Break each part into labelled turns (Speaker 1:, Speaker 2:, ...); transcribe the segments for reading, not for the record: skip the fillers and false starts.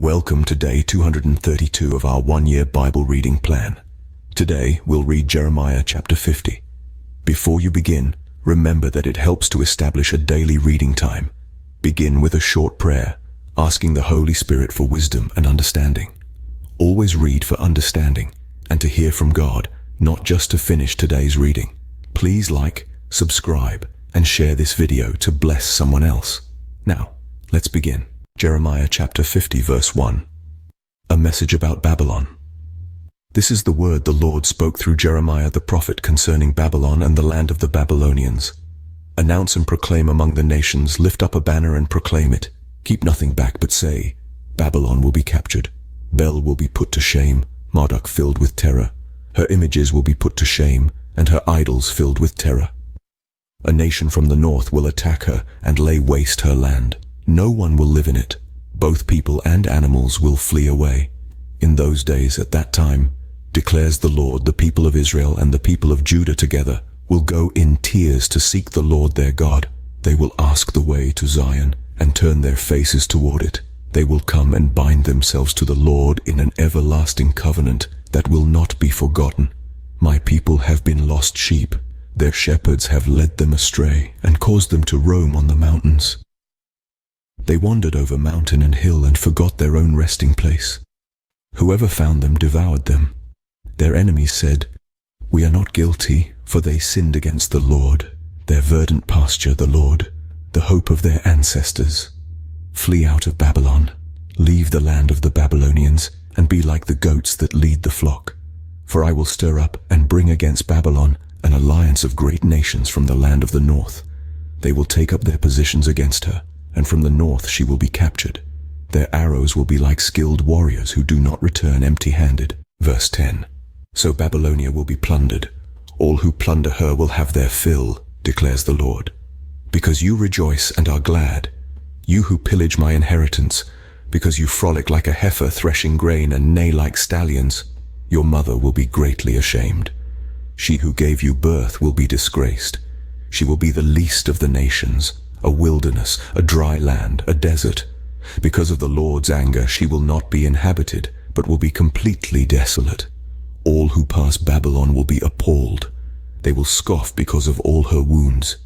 Speaker 1: Welcome to day 232 of our one-year Bible reading plan. Today, we'll read Jeremiah chapter 50. Before you begin, remember that it helps to establish a daily reading time. Begin with a short prayer, asking the Holy Spirit for wisdom and understanding. Always read for understanding and to hear from God, not just to finish today's reading. Please like, subscribe, and share this video to bless someone else. Now, let's begin. Jeremiah chapter 50 verse 1. A message about Babylon. This is the word the Lord spoke through Jeremiah the prophet concerning Babylon and the land of the Babylonians. Announce and proclaim among the nations, lift up a banner and proclaim it. Keep nothing back but say, Babylon will be captured. Bel will be put to shame, Marduk filled with terror. Her images will be put to shame, and her idols filled with terror. A nation from the north will attack her and lay waste her land. No one will live in it. Both people and animals will flee away. In those days, at that time, declares the Lord, the people of Israel and the people of Judah together will go in tears to seek the Lord their God. They will ask the way to Zion and turn their faces toward it. They will come and bind themselves to the Lord in an everlasting covenant that will not be forgotten. My people have been lost sheep. Their shepherds have led them astray and caused them to roam on the mountains. They wandered over mountain and hill and forgot their own resting place. Whoever found them devoured them. Their enemies said, We are not guilty, for they sinned against the Lord, their verdant pasture, the Lord, the hope of their ancestors. Flee out of Babylon, leave the land of the Babylonians, and be like the goats that lead the flock. For I will stir up and bring against Babylon an alliance of great nations from the land of the north. They will take up their positions against her, and from the north she will be captured. Their arrows will be like skilled warriors who do not return empty-handed. Verse 10. So Babylonia will be plundered. All who plunder her will have their fill, declares the Lord. Because you rejoice and are glad, you who pillage my inheritance, because you frolic like a heifer threshing grain and neigh like stallions, your mother will be greatly ashamed. She who gave you birth will be disgraced. She will be the least of the nations, a wilderness, a dry land, a desert. Because of the Lord's anger, she will not be inhabited, but will be completely desolate. All who pass Babylon will be appalled. They will scoff because of all her wounds.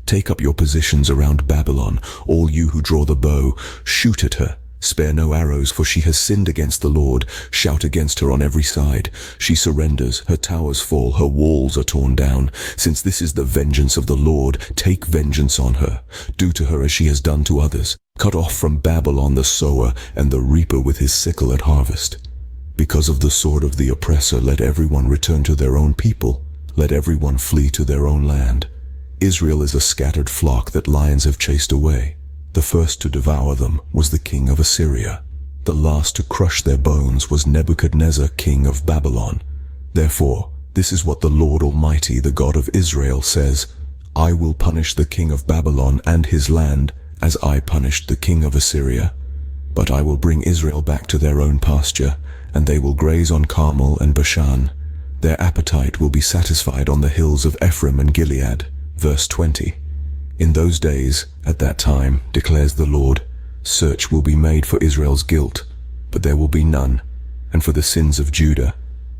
Speaker 1: Take up your positions around Babylon, all you who draw the bow. Shoot at her. Spare no arrows, for she has sinned against the Lord. Shout against her on every side. She surrenders, her towers fall, her walls are torn down. Since this is the vengeance of the Lord, take vengeance on her. Do to her as she has done to others. Cut off from Babylon the sower and the reaper with his sickle at harvest. Because of the sword of the oppressor, let everyone return to their own people. Let everyone flee to their own land. Israel is a scattered flock that lions have chased away. The first to devour them was the king of Assyria. The last to crush their bones was Nebuchadnezzar, king of Babylon. Therefore, this is what the Lord Almighty, the God of Israel, says, I will punish the king of Babylon and his land as I punished the king of Assyria. But I will bring Israel back to their own pasture, and they will graze on Carmel and Bashan. Their appetite will be satisfied on the hills of Ephraim and Gilead. Verse 20. In those days, at that time, declares the Lord, search will be made for Israel's guilt, but there will be none, and for the sins of Judah,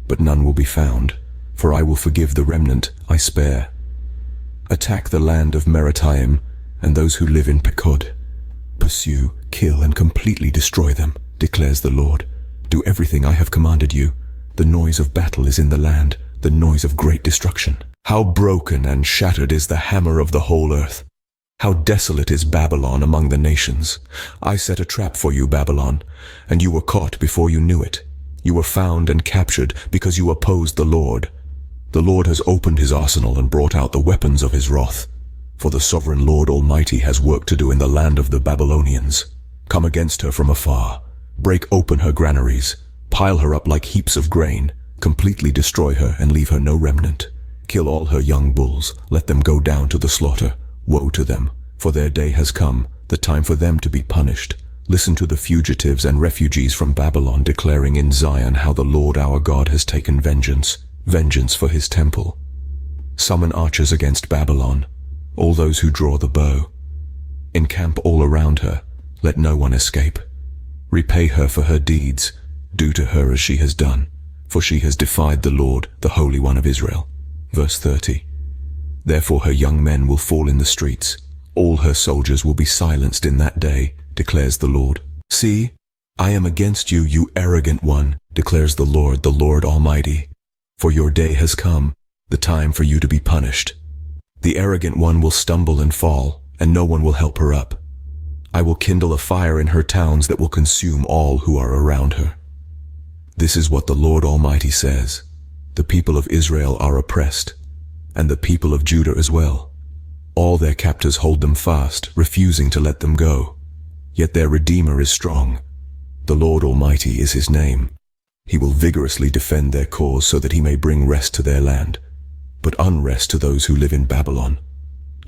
Speaker 1: but none will be found, for I will forgive the remnant I spare. Attack the land of Merathaim and those who live in Pekod. Pursue, kill, and completely destroy them, declares the Lord. Do everything I have commanded you. The noise of battle is in the land, the noise of great destruction. How broken and shattered is the hammer of the whole earth. How desolate is Babylon among the nations. I set a trap for you, Babylon, and you were caught before you knew it. You were found and captured because you opposed the Lord. The Lord has opened his arsenal and brought out the weapons of his wrath. For the sovereign Lord Almighty has work to do in the land of the Babylonians. Come against her from afar. Break open her granaries. Pile her up like heaps of grain. Completely destroy her and leave her no remnant. Kill all her young bulls, let them go down to the slaughter. Woe to them, for their day has come, the time for them to be punished. Listen to the fugitives and refugees from Babylon declaring in Zion how the Lord our God has taken vengeance, vengeance for his temple. Summon archers against Babylon, all those who draw the bow. Encamp all around her, let no one escape. Repay her for her deeds. Do to her as she has done, for she has defied the Lord, the Holy One of Israel. Verse 30. Therefore her young men will fall in the streets. All her soldiers will be silenced in that day, declares the Lord. See, I am against you, you arrogant one, declares the Lord Almighty. For your day has come, the time for you to be punished. The arrogant one will stumble and fall, and no one will help her up. I will kindle a fire in her towns that will consume all who are around her. This is what the Lord Almighty says. The people of Israel are oppressed, and the people of Judah as well. All their captors hold them fast, refusing to let them go. Yet their Redeemer is strong. The Lord Almighty is his name. He will vigorously defend their cause so that he may bring rest to their land, but unrest to those who live in Babylon.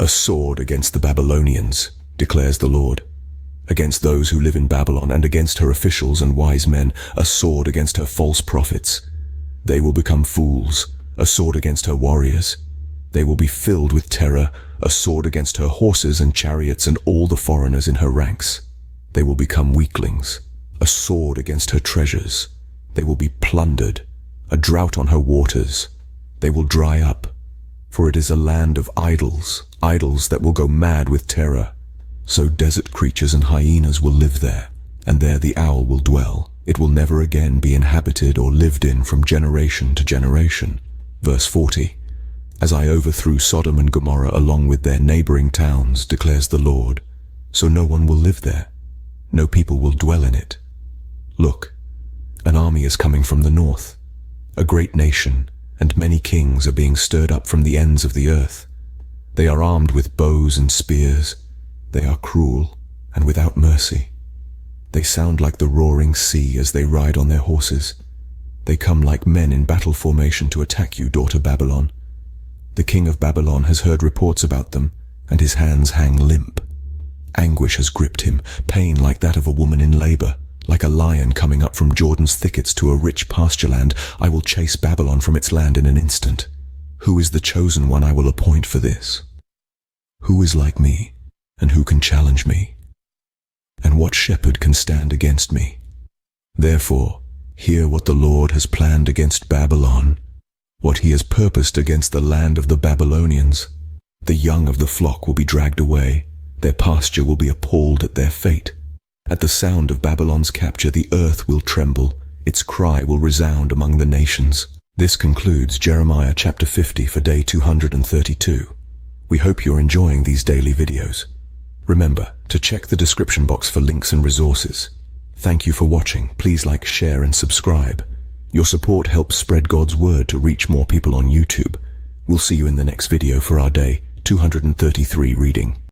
Speaker 1: A sword against the Babylonians, declares the Lord. Against those who live in Babylon and against her officials and wise men, a sword against her false prophets. They will become fools, a sword against her warriors. They will be filled with terror, a sword against her horses and chariots and all the foreigners in her ranks. They will become weaklings, a sword against her treasures. They will be plundered, a drought on her waters. They will dry up, for it is a land of idols, idols that will go mad with terror. So desert creatures and hyenas will live there, and there the owl will dwell. It will never again be inhabited or lived in from generation to generation. Verse 40. As I overthrew Sodom and Gomorrah along with their neighboring towns, declares the Lord, so no one will live there. No people will dwell in it. Look, an army is coming from the north. A great nation, and many kings are being stirred up from the ends of the earth. They are armed with bows and spears. They are cruel and without mercy. They sound like the roaring sea as they ride on their horses. They come like men in battle formation to attack you, daughter Babylon. The king of Babylon has heard reports about them, and his hands hang limp. Anguish has gripped him, pain like that of a woman in labor. Like a lion coming up from Jordan's thickets to a rich pasture land, I will chase Babylon from its land in an instant. Who is the chosen one I will appoint for this? Who is like me, and who can challenge me? And what shepherd can stand against me? Therefore, hear what the Lord has planned against Babylon, what he has purposed against the land of the Babylonians. The young of the flock will be dragged away. Their pasture will be appalled at their fate. At the sound of Babylon's capture, the earth will tremble. Its cry will resound among the nations. This concludes Jeremiah chapter 50 for day 232. We hope you're enjoying these daily videos. Remember to check the description box for links and resources. Thank you for watching. Please like, share, and subscribe. Your support helps spread God's word to reach more people on YouTube. We'll see you in the next video for our day 233 reading.